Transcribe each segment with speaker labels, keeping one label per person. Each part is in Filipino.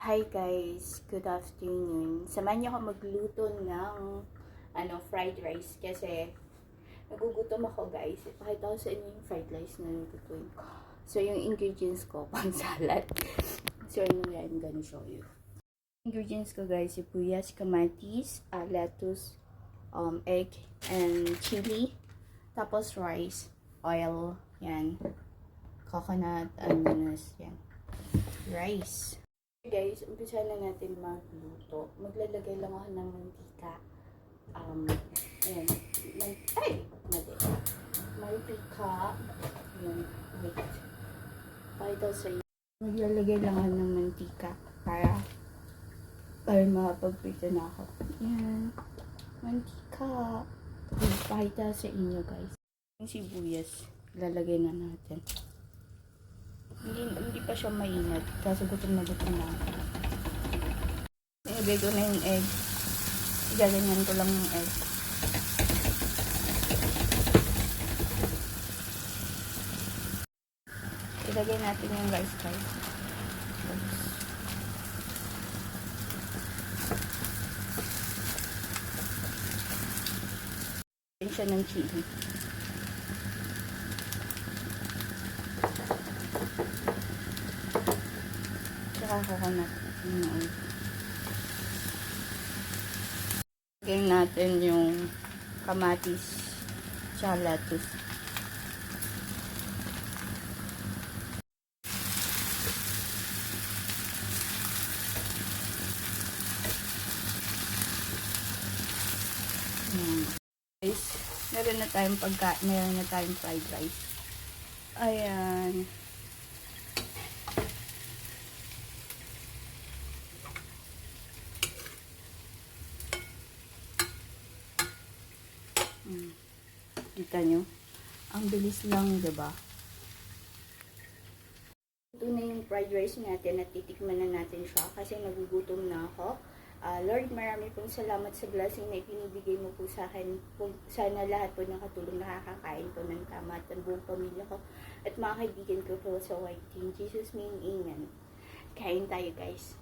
Speaker 1: Hi guys, good afternoon. Samahan niyo ako magluto ng fried rice kasi nagugutom ako guys. Ipakita ko sa inyo yung fried rice na lutuin ko. So yung ingredients ko, pang salad. So I'm gonna show you. Ingredients ko guys, sibuyas, kamatis, lettuce, egg, and chili. Tapos rice, oil, yan. Coconut, onions, yan. Rice. Guys, umpisa na natin magluto. Maglalagay lang ako ng mantika. Ayan. Mali. Mantika. Ayan. Wait. Pakita sa iyo. Maglalagay lang ako ng mantika para mapagprito na ako. Ayan. Mantika. Pakita sa inyo guys. Yung sibuyas, lalagay na natin. Hindi pa siya mainat. Kaso gutom na ako. Ilagay ko na yung egg. Igaganyan ko lang yung egg. Ilagay natin yung rice guys. Ilagay siya ng chili. Coconut. Lagyan natin yung kamatis tsaka lettuce. Guys, meron na tayong fried rice. Ayan. Kita nyo? Ang bilis lang, diba? Ito na yung fried rice natin at titikman na natin siya kasi nagugutom na ako. Lord, marami pong salamat sa blessing na ibinibigay mo po sa akin. Sana lahat po nakatulong nakakakain po ng tama at ang buong pamilya ko at mga kaibigan ko po sa white team. Jesus name, amen. Kain tayo guys.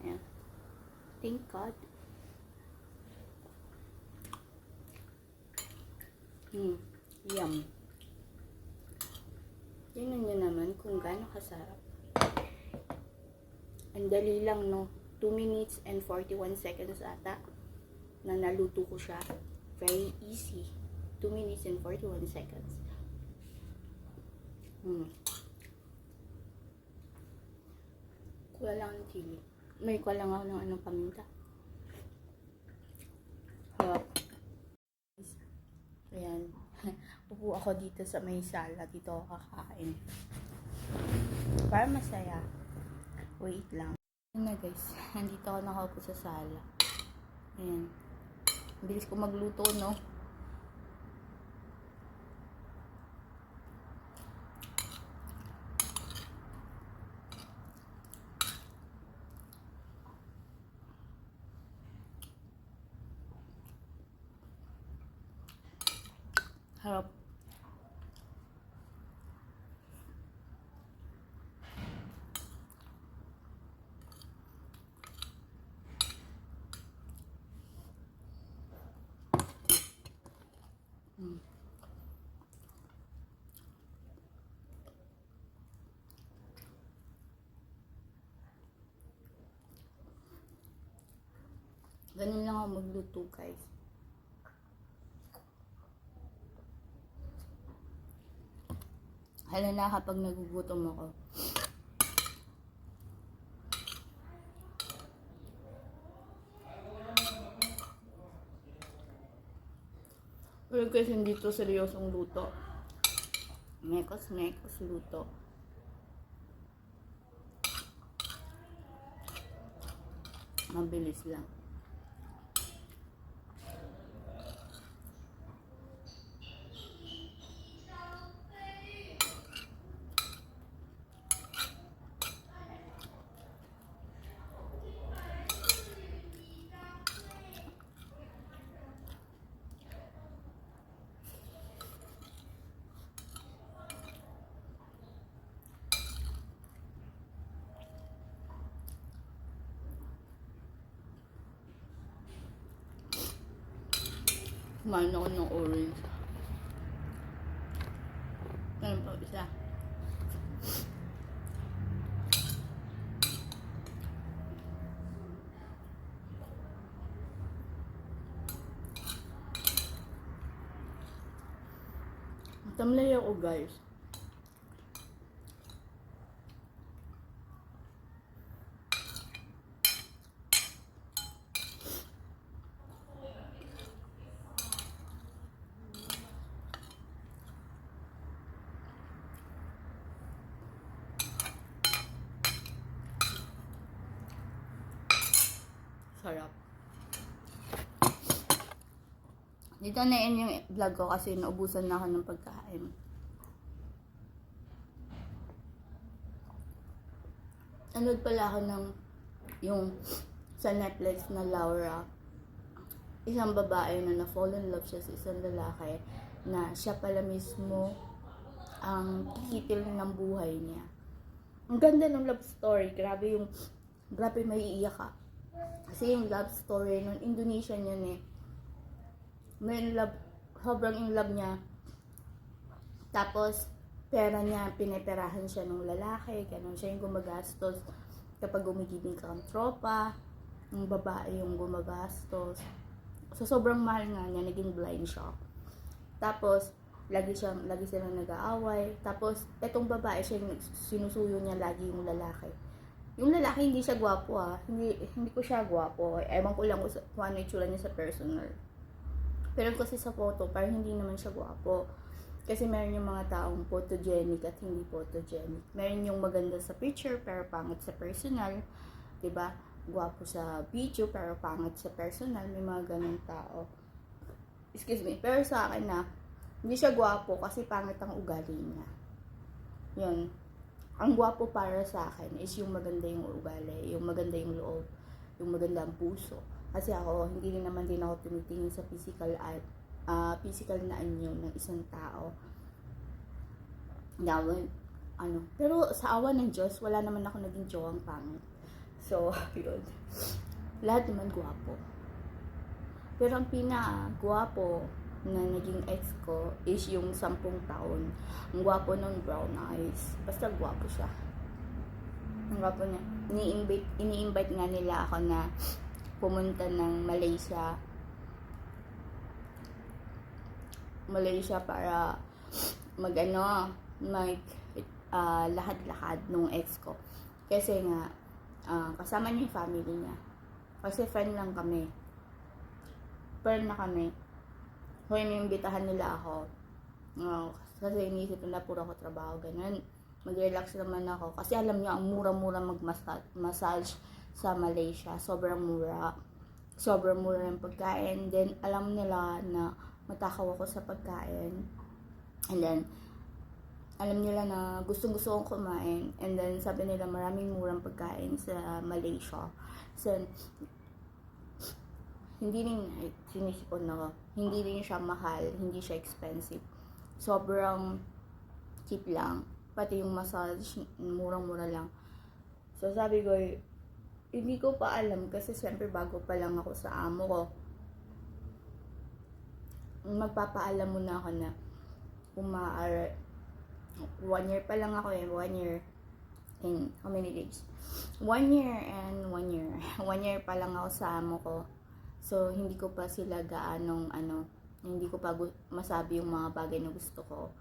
Speaker 1: Ayan. Thank God. Yum. Tingnan nyo naman kung gaano kasarap. Ang dali lang, no? 2 minutes and 41 seconds ata na naluto ko siya. Very easy. 2 minutes and 41 seconds. Kuha lang ng chili. May kuha lang ako ng paminta. Harap. Ayan. Upo ako dito sa may sala. Dito ako kakain. Para masaya. Wait lang. Ayan na guys. Nandito ako nakaupo sa sala. Ayan. Bilis ko magluto, no? Harap. Ganun lang ako magluto guys. Hala na kapag nagugutom ako. Pero guys, hindi to seryosong luto. Mekos luto. Mabilis lang. kumain ako ng orange. Ano pa isa? Tamlay ako guys. Sarap. Dito na yun yung vlog ko kasi naubusan na ako ng pagkain. Nanood pala ako ng yung sa Netflix na Laura. Isang babae na na-fall in love siya sa isang lalaki na siya pala mismo ang kikitil ng buhay niya. Ang ganda ng love story. Grabe may iiyak ka. Kasi yung love story nun, Indonesian yun eh. May love, sobrang in love niya. Tapos, pera niya, pineperahan siya ng lalaki, ganun. Siya yung gumagastos. Kapag umigibing ka ang tropa, yung babae yung gumagastos. So, sobrang mahal nga niya, naging blind siya. Tapos, lagi silang nag-aaway. Tapos, etong babae, siya yung sinusuyo niya lagi yung lalaki. Yung lalaki, hindi siya gwapo ah. Hindi ko siya gwapo. Ewan ko lang kung ano itsura niya sa personal. Pero kasi sa photo, parang hindi naman siya gwapo. Kasi meron yung mga taong photogenic at hindi photogenic. Meron yung maganda sa picture, pero pangit sa personal. Diba? Gwapo sa video, pero pangit sa personal. May mga ganun tao. Excuse me. Pero sa akin na, hindi siya gwapo kasi pangit ang ugali niya. Yun. Ang gwapo para sa akin is yung maganda yung ugali, yung maganda yung loob, yung maganda ang puso. Kasi ako, hindi rin naman din ako tumitingin sa physical na anyo ng isang tao. Pero sa awa ng Diyos, wala naman ako naging jowang pangit. So, yun. Lahat naman gwapo. Pero ang pinaka-gwapo na naging ex ko is yung 10 taon. Ang gwapo ng brown eyes. Basta gwapo siya. Ang gwapo niya. Ini-invite nga nila ako na pumunta ng Malaysia. Para lakad-lakad nung ex ko. Kasi nga, kasama niya yung family niya. Kasi friend lang kami. Friend na kami. So, inimbitahan nila ako. Kasi inisip nila puro ako trabaho, ganun. Mag-relax naman ako. Kasi alam niyo, ang mura-mura mag-massage sa Malaysia. Sobrang mura. Sobrang mura ng pagkain. Then, alam nila na matakaw ako sa pagkain. And then, alam nila na gustong-gusto kong kumain. And then, sabi nila maraming murang pagkain sa Malaysia. So, hindi rin sinisipon ako. Hindi rin siya mahal, hindi siya expensive. Sobrang cheap lang. Pati yung massage, murang-mura lang. So sabi ko, hindi ko pa alam kasi siyempre bago pa lang ako sa amo ko. Magpapaalam muna ako na kung maaari. 1 year pa lang ako 1 year. In how many days? 1 year and 1 year. 1 year pa lang ako sa amo ko. So, hindi ko pa sila hindi ko pa masabi yung mga bagay na gusto ko.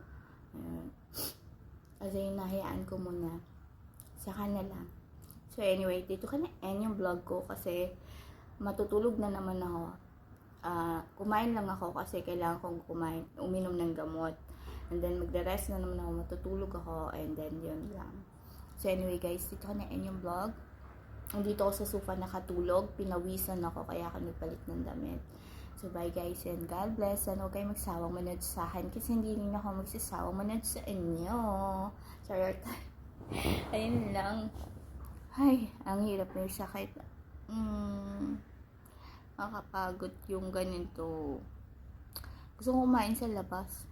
Speaker 1: Kasi nahayaan ko muna. Saka na lang. So, anyway, dito ka na end yung vlog ko kasi matutulog na naman ako. Kumain lang ako kasi kailangan kong uminom ng gamot. And then, magde-rest na naman ako, matutulog ako, and then, yun lang. So, anyway guys, dito ka na end yung vlog. Dito ako sa sofa nakatulog, pinawisan ako kaya ako nagpalit ng damit. So bye guys and God bless. Sana huwag kayo magsawang manood sa akin kasi hindi rin ako magsasawang manood sa inyo. Charot. Ayun lang. Ay, ang hirap na yung sakit. Nakakapagod yung ganito. Gusto kong kumain sa labas.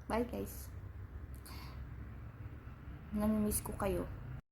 Speaker 1: Bye guys. Namimiss ko kayo.